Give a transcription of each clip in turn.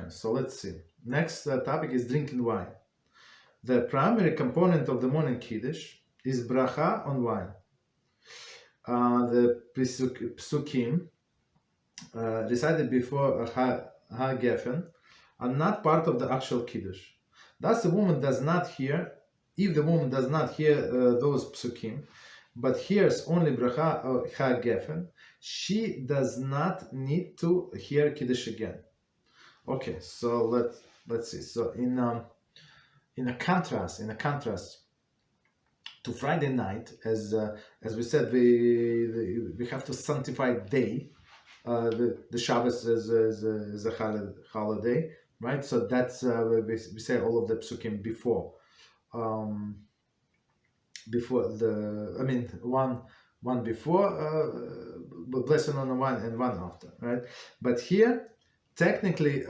Okay, so let's see. Next topic is drinking wine. The primary component of the morning Kiddush is bracha on wine. The psukim recited before ha-gefen are not part of the actual Kiddush. Thus, the woman does not hear, if the woman does not hear those psukim, but hears only bracha or ha-gefen, she does not need to hear Kiddush again. Okay, so let's see. So in a contrast to Friday night, as we said, we have to sanctify day. The Shabbos is a holiday, right? So that's we say all of the psukim before one before blessing on the one and one after, right? But here, technically,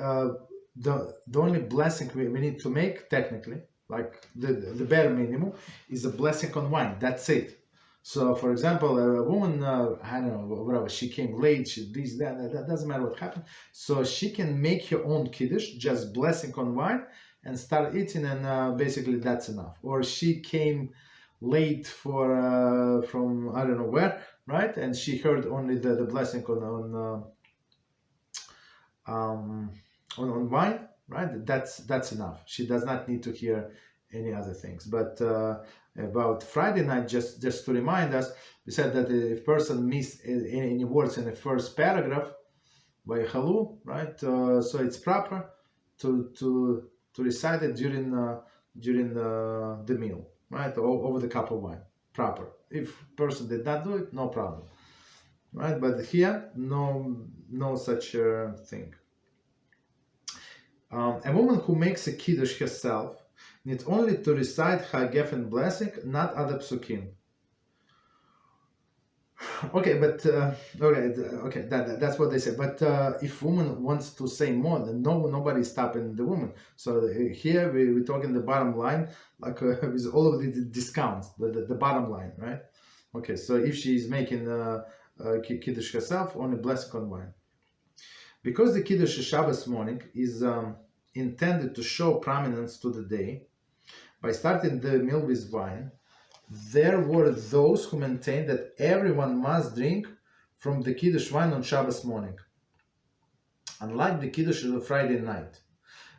the only blessing we need to make, technically, like the bare minimum, is a blessing on wine. That's it. So, for example, a woman, I don't know, whatever, she came late, she this, that doesn't matter what happened. So she can make her own Kiddush, just blessing on wine, and start eating, and basically that's enough. Or she came late from I don't know where, right? And she heard only the blessing on wine, right? That's enough. She does not need to hear any other things. But about Friday night, just to remind us, we said that if person missed any words in the first paragraph by halu, right? So it's proper to recite it during the meal, right? Over the cup of wine, proper. If person did not do it, no problem, right? But here, no such thing. A woman who makes a kiddush herself needs only to recite ha-gefen blessing, not other psukim. Okay, but okay, that's what they say. But if woman wants to say more, then nobody's stopping the woman. So here we're talking the bottom line, like with all of the discounts, the bottom line, right? Okay, so if she's making kiddush herself, only blessing on wine. Because the kiddush Shabbos morning is intended to show prominence to the day, by starting the meal with wine, there were those who maintained that everyone must drink from the Kiddush wine on Shabbos morning, unlike the Kiddush of Friday night,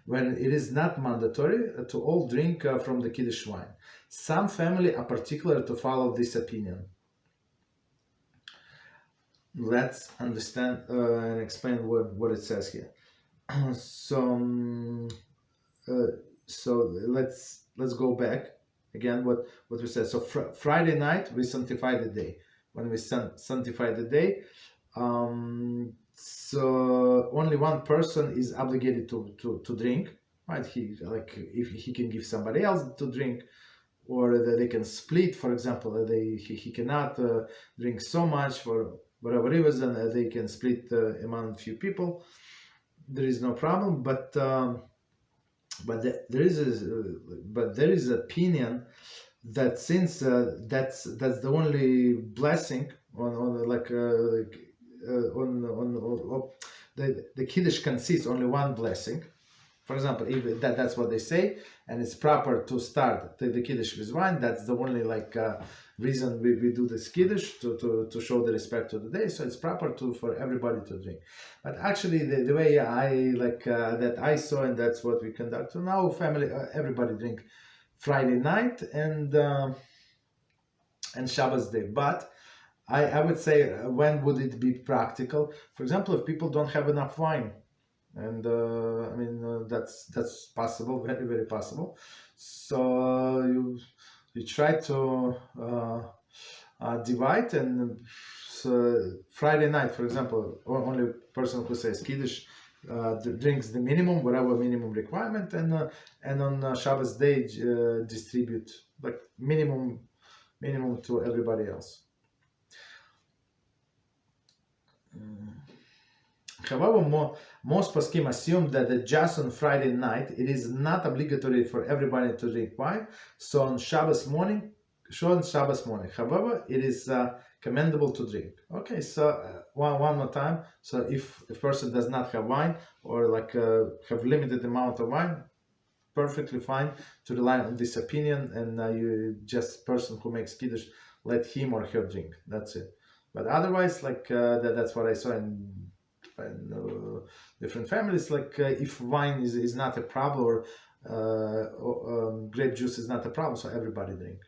when it is not mandatory to all drink from the Kiddush wine. Some families are particular to follow this opinion. Let's understand and explain what it says here. So let's go back again what we said. So Friday night we sanctify the day. When we sanctify the day, so only one person is obligated to drink, right? If he can give somebody else to drink, or they can split. For example, he cannot drink so much for whatever reason, they can split among few people. There is no problem, but there is opinion that since that's the only blessing the Kiddush consists only one blessing. For example, if that's what they say, and it's proper to start the Kiddush with wine, that's the only reason we do this Kiddush, to show the respect to the day. So it's proper for everybody to drink. But actually, the way that I saw, and that's what we conduct now, family, everybody drink Friday night and Shabbos day. But I would say, when would it be practical? For example, if people don't have enough wine. And that's possible, very, very possible. So you try to divide, and Friday night, for example, only person who says Kiddush drinks the minimum, whatever minimum requirement, and on Shabbos day distribute like minimum to everybody else. However, most poskim assume that just on Friday night it is not obligatory for everybody to drink wine. So on Shabbos morning. However, it is commendable to drink. Okay, so one more time. So if a person does not have wine, or like have limited amount of wine, perfectly fine to rely on this opinion, and you just person who makes Kiddush, let him or her drink. That's it. But otherwise, like that's what I saw in different families. Like if wine is not a problem, or grape juice is not a problem, so everybody drink.